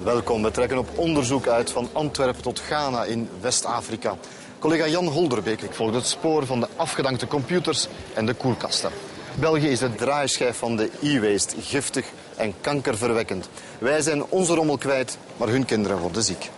Welkom, we trekken op onderzoek uit van Antwerpen tot Ghana in West-Afrika. Collega Jan Holderbeek, ik volg het spoor van de afgedankte computers en de koelkasten. België is de draaischijf van de e-waste, giftig en kankerverwekkend. Wij zijn onze rommel kwijt, maar hun kinderen worden ziek.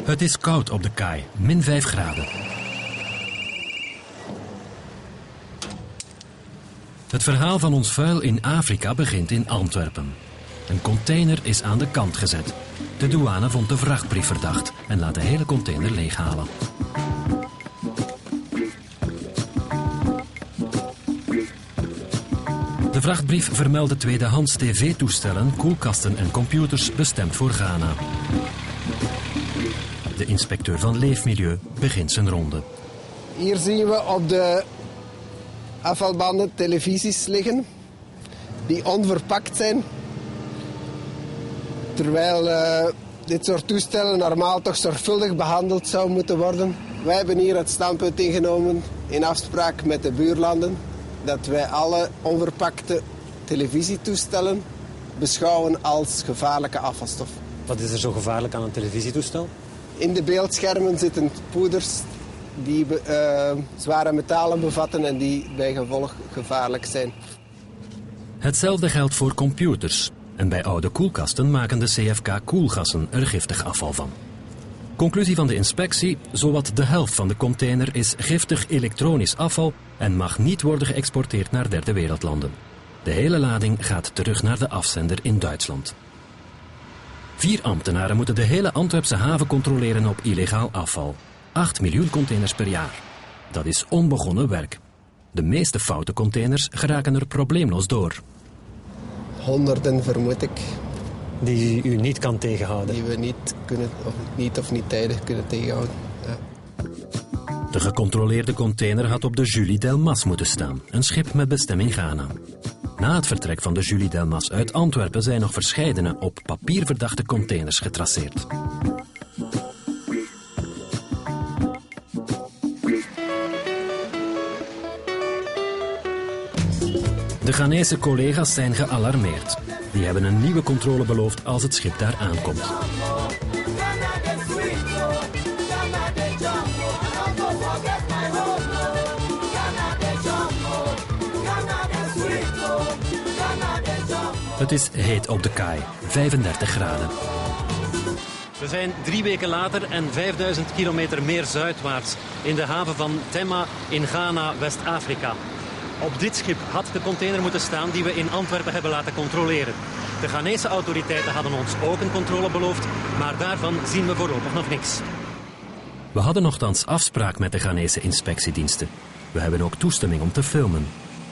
Het is koud op de kaai, -5 graden. Het verhaal van ons vuil in Afrika begint in Antwerpen. Een container is aan de kant gezet. De douane vond de vrachtbrief verdacht en laat de hele container leeghalen. De vrachtbrief vermeldde tweedehands tv-toestellen, koelkasten en computers bestemd voor Ghana. De inspecteur van Leefmilieu begint zijn ronde. Hier zien we op de afvalbanden televisies liggen die onverpakt zijn. Terwijl dit soort toestellen normaal toch zorgvuldig behandeld zou moeten worden. Wij hebben hier het standpunt ingenomen in afspraak met de buurlanden dat wij alle onverpakte televisietoestellen beschouwen als gevaarlijke afvalstof. Wat is er zo gevaarlijk aan een televisietoestel? In de beeldschermen zitten poeders die zware metalen bevatten en die bij gevolg gevaarlijk zijn. Hetzelfde geldt voor computers. En bij oude koelkasten maken de CFK-koelgassen er giftig afval van. Conclusie van de inspectie: zowat de helft van de container is giftig elektronisch afval en mag niet worden geëxporteerd naar derde wereldlanden. De hele lading gaat terug naar de afzender in Duitsland. 4 ambtenaren moeten de hele Antwerpse haven controleren op illegaal afval. 8 miljoen containers per jaar. Dat is onbegonnen werk. De meeste foute containers geraken er probleemloos door. Honderden vermoed ik. Die u niet kan tegenhouden? Die we niet tijdig kunnen tegenhouden. Ja. De gecontroleerde container had op de Julie Delmas moeten staan. Een schip met bestemming Ghana. Na het vertrek van de Julie Delmas uit Antwerpen zijn nog verscheidene op papier verdachte containers getraceerd. De Ghanese collega's zijn gealarmeerd. Die hebben een nieuwe controle beloofd als het schip daar aankomt. Het is heet op de kaai, 35 graden. We zijn 3 weken later en 5000 kilometer meer zuidwaarts in de haven van Tema in Ghana, West-Afrika. Op dit schip had de container moeten staan die we in Antwerpen hebben laten controleren. De Ghanese autoriteiten hadden ons ook een controle beloofd, maar daarvan zien we voorlopig nog niks. We hadden nochtans afspraak met de Ghanese inspectiediensten. We hebben ook toestemming om te filmen.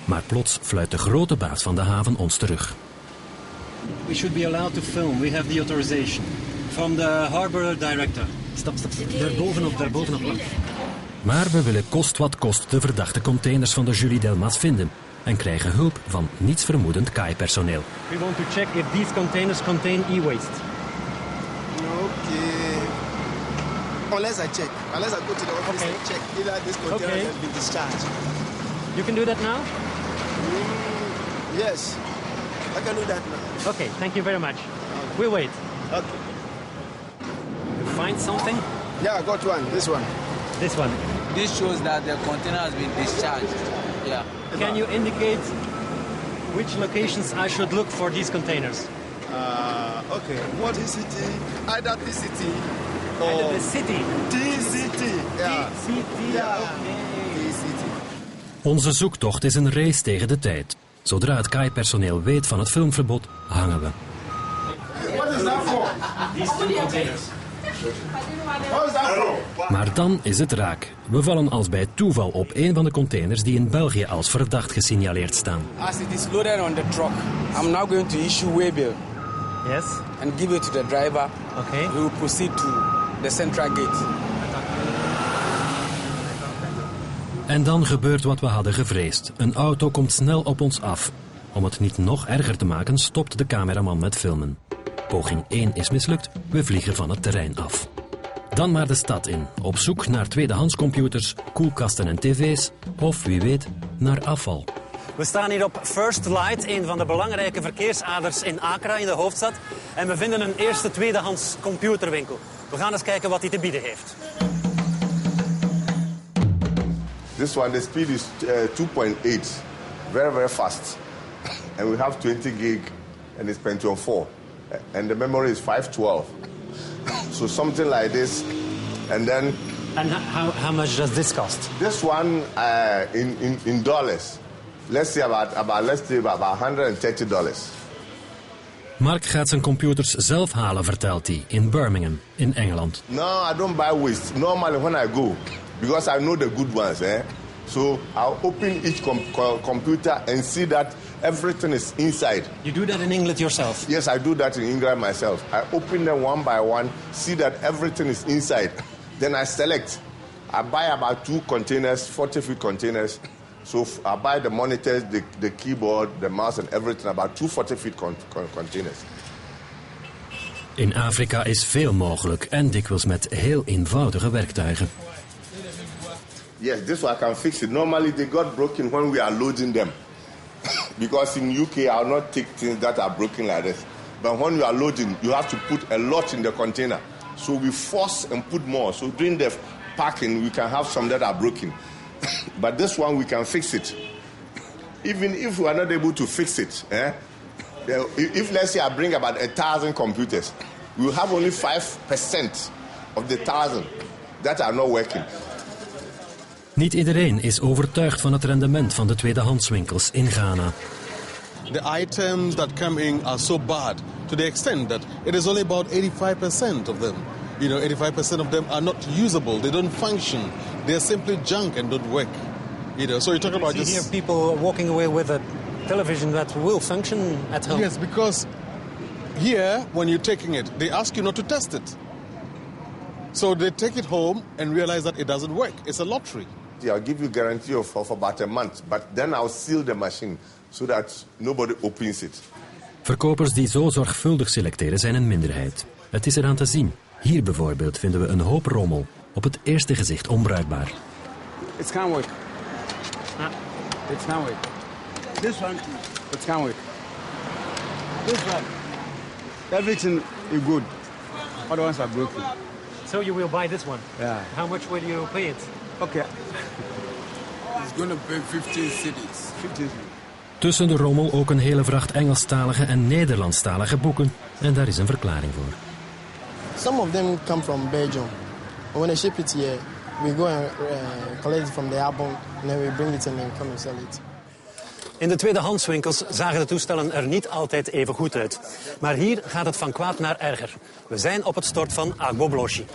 Maar plots fluit de grote baas van de haven ons terug. We should be allowed to film. We have the authorization from the harbor director. Stop. Daarbovenop. Maar we willen kost wat kost de verdachte containers van de Julie Delmas vinden en krijgen hulp van nietsvermoedend kaaipersoneel. We want to check if these containers contain e-waste. Okay. Unless I go to the office and check either this container has been discharged. You can do that now? Yes, I can do that now. Okay, thank you very much. We'll wait. Okay. You find something? Yeah, I got one. This one. This one. This shows that the container has been discharged. Yeah. Can you indicate which locations I should look for these containers? Okay. What is it? Either this city or Either the city. TCT. Yeah. TCT. Yeah. Okay. TCT. Onze zoektocht is een race tegen de tijd. Zodra het KAI-personeel weet van het filmverbod, hangen we. Maar dan is het raak. We vallen als bij toeval op een van de containers die in België als verdacht gesignaleerd staan. As it is loaded on the truck, I'm now going to issue waybill. Yes. And give it to the driver. Okay. We will proceed to the central gate. En dan gebeurt wat we hadden gevreesd. Een auto komt snel op ons af. Om het niet nog erger te maken, stopt de cameraman met filmen. Poging 1 is mislukt, we vliegen van het terrein af. Dan maar de stad in, op zoek naar tweedehands computers, koelkasten en tv's, of wie weet, naar afval. We staan hier op First Light, een van de belangrijke verkeersaders in Accra, in de hoofdstad. En we vinden een eerste tweedehands computerwinkel. We gaan eens kijken wat hij te bieden heeft. This one, the speed is 2.8, very, very fast. And we have 20 gig and it's Pentium 4. And the memory is 512. So something like this, and then... And how much does this cost? This one in dollars, let's say about $130. Mark gaat zijn computers zelf halen, vertelt hij, in Birmingham, in Engeland. No, I don't buy waste. Normally when I go, because I know the good ones, so I'll open each computer and see that everything is inside. You do that in England yourself? Yes, I do that in England myself. I open them one by one, see that everything is inside. Then I select. I buy about 2 containers, 40-feet containers. So I buy the monitors, the keyboard, the mouse and everything, about 2 40-feet containers. In Afrika is veel mogelijk en dikwijls met heel eenvoudige werktuigen. Yes, this one I can fix it. Normally they got broken when we are loading them. Because in UK I'll not take things that are broken like this. But when you are loading, you have to put a lot in the container. So we force and put more. So during the packing, we can have some that are broken. But this one, we can fix it. Even if we are not able to fix it, if let's say I bring about 1,000 computers, we will have only 5% of the 1,000 that are not working. Niet iedereen is overtuigd van het rendement van de tweedehandswinkels in Ghana. The items that come in are so bad to the extent that it is only about 85% of them. 85% of them are not usable. They don't function. They are simply junk and don't work. So you're talking about just... You hear people walking away with a television that will function at home. Yes, because here, when you're taking it, they ask you not to test it. So they take it home and realize that it doesn't work. It's a lottery. Yeah, I'll give you a guarantee of about a month. But then I'll seal the machine so that nobody opens it. Verkopers die zo zorgvuldig selecteren zijn een minderheid. Het is eraan te zien. Hier bijvoorbeeld vinden we een hoop rommel. Op het eerste gezicht onbruikbaar. It can't work. It can't work. This one, it can't work. This one, everything is good. Other ones are broken. So you will buy this one? Yeah. How much will you pay it? Okay. It's going to pay 15 cities. 15 Tussen de rommel ook een hele vracht Engelstalige en Nederlandstalige boeken. En daar is een verklaring voor. Some of them come from Belgium. When they ship it here, we go and collect it from the album, and then we bring it and then come and sell it. In de tweedehandswinkels zagen de toestellen er niet altijd even goed uit. Maar hier gaat het van kwaad naar erger. We zijn op het stort van Agbo Bloshi.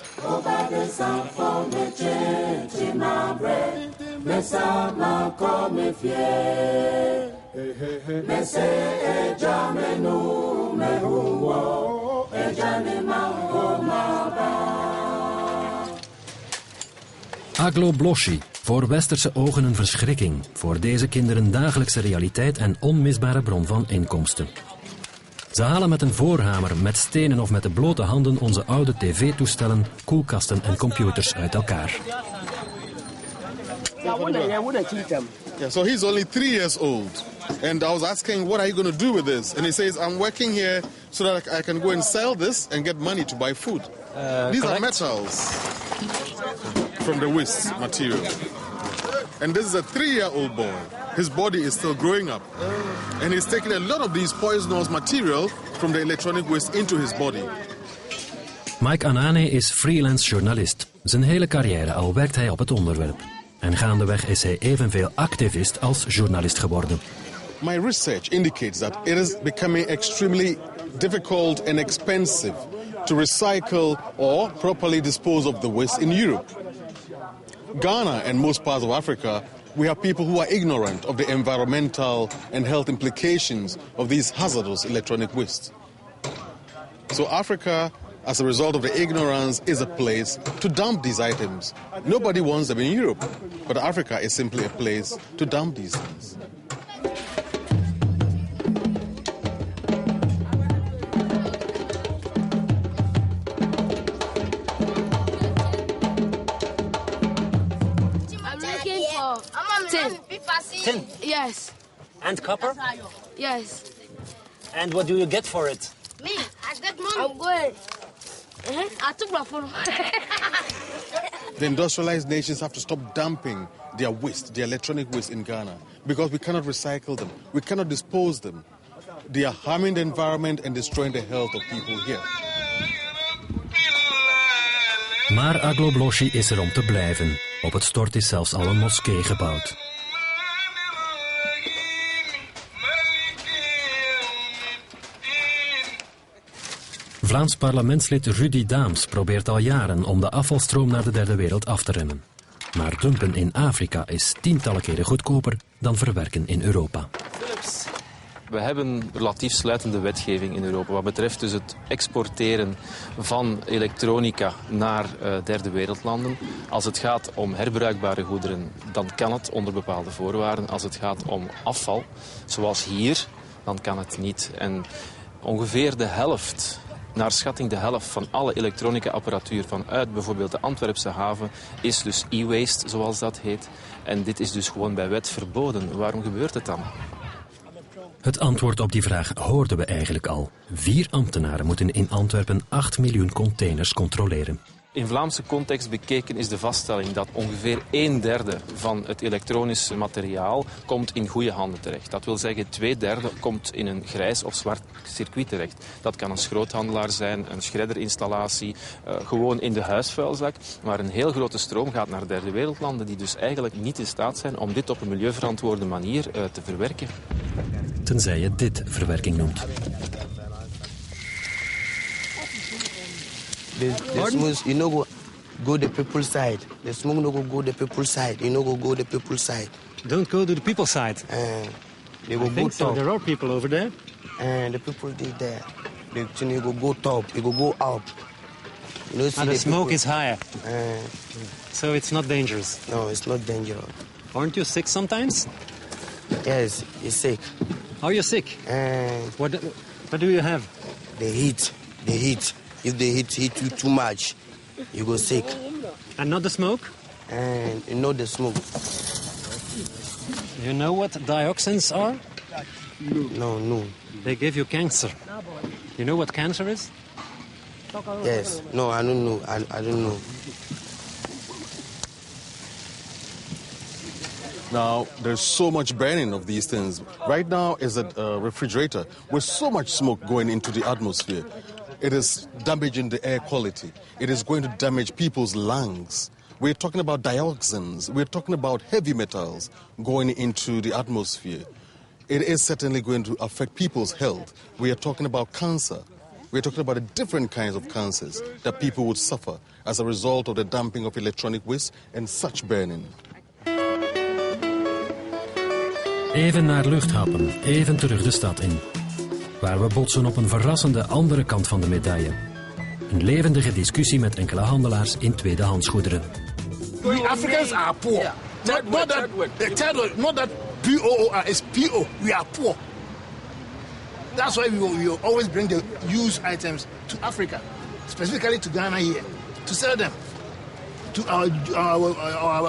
Agbo Bloshi, voor westerse ogen een verschrikking. Voor deze kinderen dagelijkse realiteit en onmisbare bron van inkomsten. Ze halen met een voorhamer, met stenen of met de blote handen onze oude tv-toestellen, koelkasten en computers uit elkaar. Yeah, so he's only 3 years old. And I was asking, what are you going to do with this? And he says, I'm working here so that I can go and sell this and get money to buy food. These are metals from the waste material. And this is a 3-year-old boy. His body is still growing up. And he's taking a lot of these poisonous material from the electronic waste into his body. Mike Anane is freelance journalist. Zijn hele carrière al werkt hij op het onderwerp. En gaandeweg is hij evenveel activist als journalist geworden. My research indicates that it is becoming extremely difficult and expensive to recycle or properly dispose of the waste in Europe. Ghana and most parts of Africa, we have people who are ignorant of the environmental and health implications of these hazardous electronic waste. So Africa, as a result of the ignorance, is a place to dump these items. Nobody wants them in Europe, but Africa is simply a place to dump these things. Tin? Yes. And copper? Yes. And what do you get for it? Me? I get money. I'm going. I took my phone. The industrialized nations have to stop dumping their waste, their electronic waste in Ghana, because we cannot recycle them. We cannot dispose them. They are harming the environment and destroying the health of people here. Maar Aghlobloshi is er om te blijven. Op het stort is zelfs al een moskee gebouwd. Vlaams parlementslid Rudy Daams probeert al jaren om de afvalstroom naar de derde wereld af te remmen. Maar dumpen in Afrika is tientallen keren goedkoper dan verwerken in Europa. We hebben relatief sluitende wetgeving in Europa wat betreft dus het exporteren van elektronica naar derde wereldlanden. Als het gaat om herbruikbare goederen, dan kan het onder bepaalde voorwaarden. Als het gaat om afval, zoals hier, dan kan het niet. En ongeveer de helft, naar schatting de helft van alle elektronica-apparatuur vanuit bijvoorbeeld de Antwerpse haven is dus e-waste, zoals dat heet. En dit is dus gewoon bij wet verboden. Waarom gebeurt het dan? Het antwoord op die vraag hoorden we eigenlijk al. 4 ambtenaren moeten in Antwerpen 8 miljoen containers controleren. In Vlaamse context bekeken is de vaststelling dat ongeveer 1/3 van het elektronische materiaal komt in goede handen terecht. Dat wil zeggen 2/3 komt in een grijs of zwart circuit terecht. Dat kan een schroothandelaar zijn, een schredderinstallatie, gewoon in de huisvuilzak. Maar een heel grote stroom gaat naar derde wereldlanden die dus eigenlijk niet in staat zijn om dit op een milieuverantwoorde manier te verwerken. Tenzij je dit verwerking noemt. The smoke, you know, go the people's side. The smoke no go the people's side. You know, go the people's side. Don't go to the people's side. They will I think go so. top. There are people over there. And the people did there. The thing you go top. You go up. You know, see And the smoke people. is higher. So it's not dangerous. No, it's not dangerous. Aren't you sick sometimes? Yes, you're sick. Are you sick? What do you have? The heat. The heat. If the heat hit you too much, you go sick. And not the smoke? And you know the smoke. You know what dioxins are? No. They give you cancer. You know what cancer is? Yes. No, I don't know. I don't know. Now, there's so much burning of these things. Right now is a refrigerator with so much smoke going into the atmosphere. It is damaging the air quality. It is going to damage people's lungs. We're talking about dioxins. We're talking about heavy metals going into the atmosphere. It is certainly going to affect people's health. We are talking about cancer. We're talking about the different kinds of cancers that people would suffer as a result of the dumping of electronic waste and such burning. Even naar luchthappen, even terug de stad in. Waar we botsen op een verrassende andere kant van de medaille. Een levendige discussie met enkele handelaars in tweedehandsgoederen. We Africans are poor. Not that POOR is PO. We are poor. That's why we always bring the used items to Africa, specifically to Ghana here, to sell them to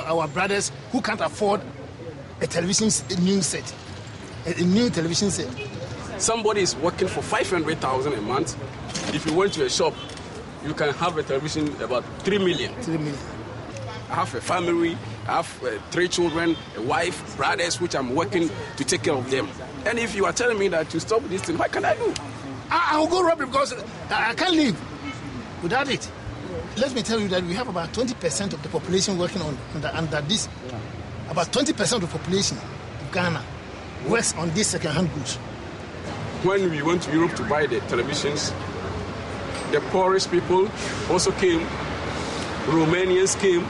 our brothers who can't afford a new television set. Somebody is working for 500,000 a month. If you went to a shop, you can have a television about 3 million. 3 million. I have a family, I have 3 children, a wife, brothers, which I'm working to take care of them. And if you are telling me that to stop this thing, what can I do? I will go rob it because I can't live without it. Let me tell you that we have about 20% of the population working under this. About 20% of the population of Ghana works on these second-hand goods. When we went to Europe to buy the televisions, the poorest people also came. Romanians came,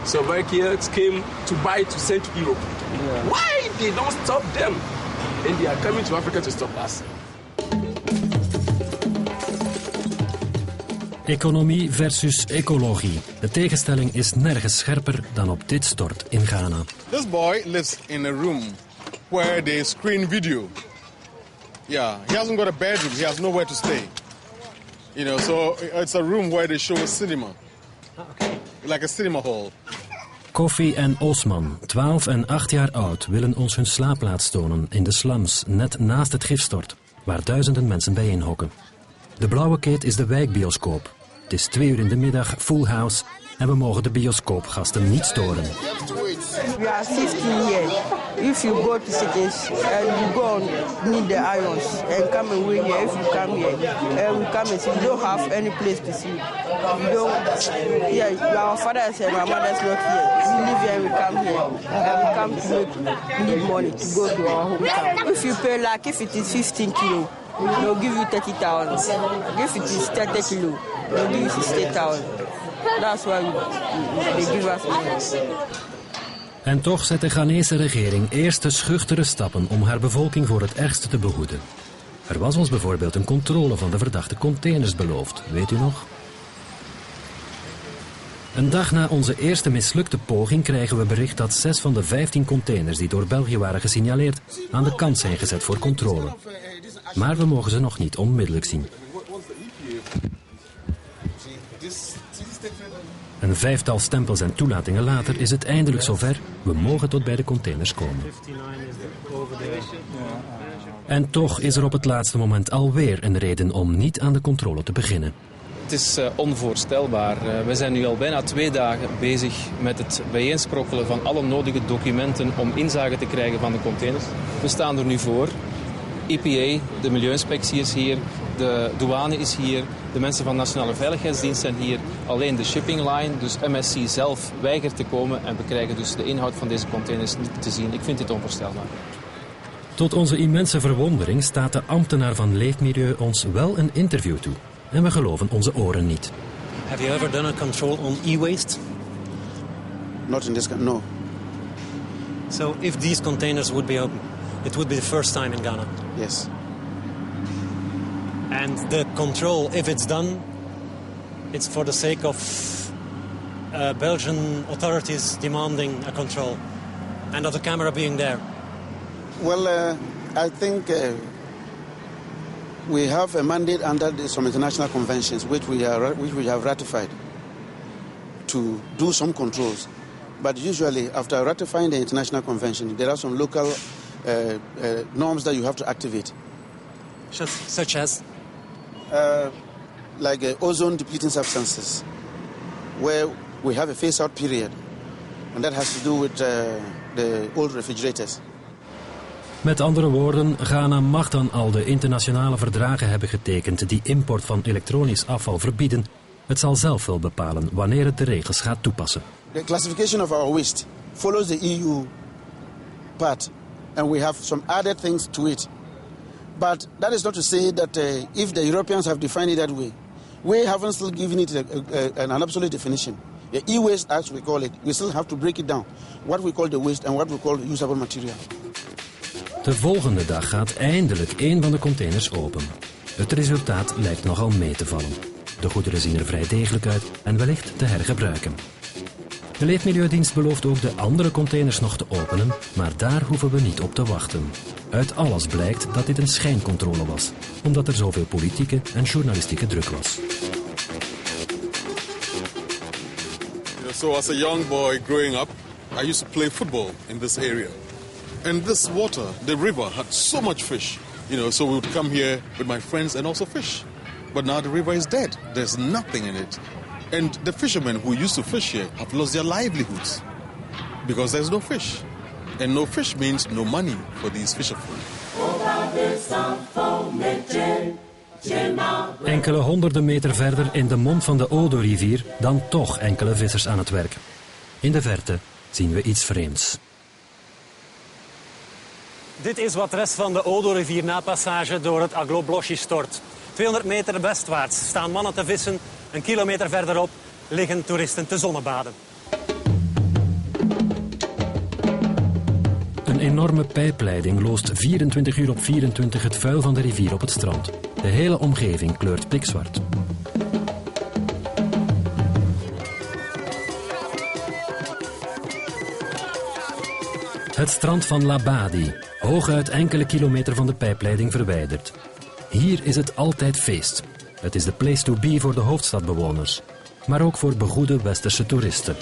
Slovakians came to buy to send to Europe. Yeah. Why they don't stop them? And they are coming to Africa to stop us. Economie versus ecologie. De tegenstelling is nergens scherper dan op dit stort in Ghana. This boy lives in a room where they screen video. Yeah, he hasn't got a bedroom. He has nowhere to stay. You know, so it's a room where they show a cinema. Okay. Like a cinema hall. Kofi en Osman, 12 en 8 jaar oud, willen ons hun slaapplaats tonen in de slums, net naast het gifstort, waar duizenden mensen bijeenhokken. De blauwe keet is de wijkbioscoop. Het is 2 uur in de middag, full house, en we mogen de bioscoopgasten niet storen. We are 15 here. If you go to cities and you go need the irons and come and wait here, if you come here and we come and see, you don't have any place to sleep. You don't. Yeah, our father and my mother's not here. We live here and we come here and we come to need money to go to our hometown. If you pay like if it is 15 kilo, they'll give you 30,000. If it is 30 kilo, they'll give you 60,000. That's why they give us money. En toch zet de Ghanese regering eerste schuchtere stappen om haar bevolking voor het ergste te behoeden. Er was ons bijvoorbeeld een controle van de verdachte containers beloofd, weet u nog? Een dag na onze eerste mislukte poging krijgen we bericht dat 6 van de 15 containers die door België waren gesignaleerd aan de kant zijn gezet voor controle. Maar we mogen ze nog niet onmiddellijk zien. Een 5-tal stempels en toelatingen later is het eindelijk zover. We mogen tot bij de containers komen. En toch is er op het laatste moment alweer een reden om niet aan de controle te beginnen. Het is onvoorstelbaar. We zijn nu al bijna 2 dagen bezig met het bijeensprokkelen van alle nodige documenten om inzage te krijgen van de containers. We staan er nu voor. EPA, de Milieuinspectie is hier, de douane is hier, de mensen van Nationale Veiligheidsdienst zijn hier. Alleen de shipping line, dus MSC zelf, weigert te komen en we krijgen dus de inhoud van deze containers niet te zien. Ik vind dit onvoorstelbaar. Tot onze immense verwondering staat de ambtenaar van Leefmilieu ons wel een interview toe. En we geloven onze oren niet. Have you ever done a control on e-waste? Not in this country, no. So if these containers would be open, it would be the first time in Ghana? Yes. And the control, if it's done, it's for the sake of Belgian authorities demanding a control and of the camera being there? Well, I think we have a mandate under some international conventions which we have ratified to do some controls. But usually, after ratifying the international convention, there are some local norms that you have to activate. Such as? Like ozone-depleting substances, where we have a phase-out period, and that has to do with the old refrigerators. Met andere woorden, Ghana mag dan al de internationale verdragen hebben getekend die import van elektronisch afval verbieden. Het zal zelf wel bepalen wanneer het de regels gaat toepassen. The classification of our waste follows the EU part, and we have some added things to it. But that is not to say that if the Europeans have defined it that way, we haven't still given it an absolute definition. The e-waste, as we call it, we still have to break it down. What we call the waste and what we call usable material. De volgende dag gaat eindelijk één van de containers open. Het resultaat lijkt nogal mee te vallen. De goederen zien er vrij degelijk uit en wellicht te hergebruiken. De Leefmilieudienst belooft ook de andere containers nog te openen, maar daar hoeven we niet op te wachten. Uit alles blijkt dat dit een schijncontrole was, omdat er zoveel politieke en journalistieke druk was. So as a young boy growing up, I used to play football in this area. And this water, the river, had so much fish. So we would come here with my friends and also fish. But now the river is dead. There's nothing in it. And the fishermen who used to fish here have lost their livelihoods because there's no fish. And no fish means no money for these fisherfolk. Enkele honderden meter verder in de mond van de Odo-rivier dan toch enkele vissers aan het werk. In de verte zien we iets vreemds. Dit is wat de rest van de Odo-rivier napassage door het Agloblosje stort. 200 meter westwaarts staan mannen te vissen. Een kilometer verderop liggen toeristen te zonnebaden. Een enorme pijpleiding loost 24 uur op 24 het vuil van de rivier op het strand. De hele omgeving kleurt pikzwart. Het strand van Labadi, hooguit enkele kilometer van de pijpleiding verwijderd. Hier is het altijd feest. Het is de place to be voor de hoofdstadbewoners, maar ook voor begoede westerse toeristen.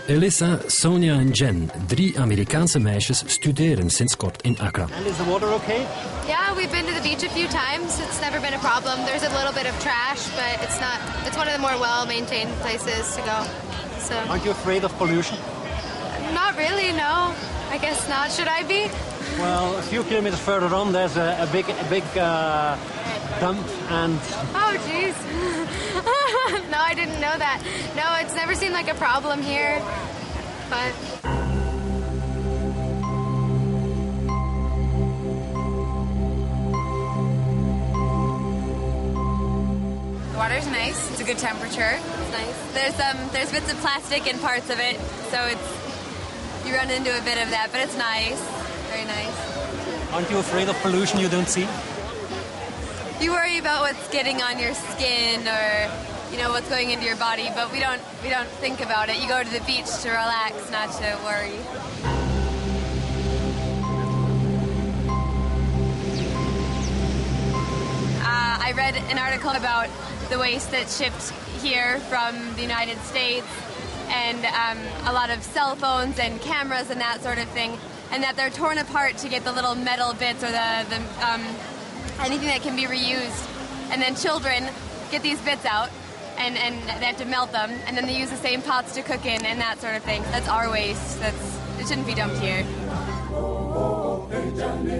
Elissa, Sonia en Jen, 3 Amerikaanse meisjes, studeren sinds kort in Accra. And is the water okay? Yeah, we've been to the beach a few times. It's never been a problem. There's a little bit of trash, but it's one of the more well-maintained places to go. So. Aren't you afraid of pollution? Not really, no. I guess not. Should I be? Well, a few kilometers further on, there's a big dump and... Oh, jeez. No, I didn't know that. No, it's never seemed like a problem here, but... The water's nice. It's a good temperature. It's nice. There's bits of plastic in parts of it, so you run into a bit of that, but it's nice. Very nice. Aren't you afraid of pollution you don't see? You worry about what's getting on your skin or, what's going into your body, but we don't think about it. You go to the beach to relax, not to worry. I read an article about the waste that's shipped here from the United States and a lot of cell phones and cameras and that sort of thing, and that they're torn apart to get the little metal bits or anything that can be reused. And then children get these bits out and they have to melt them, and then they use the same pots to cook in and that sort of thing. That's our waste. It shouldn't be dumped here.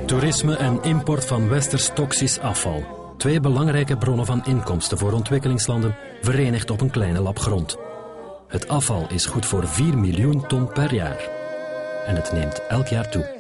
Toerisme en import van westers toxisch afval. 2 belangrijke bronnen van inkomsten voor ontwikkelingslanden, verenigd op een kleine lap grond. Het afval is goed voor 4 miljoen ton per jaar. En het neemt elk jaar toe.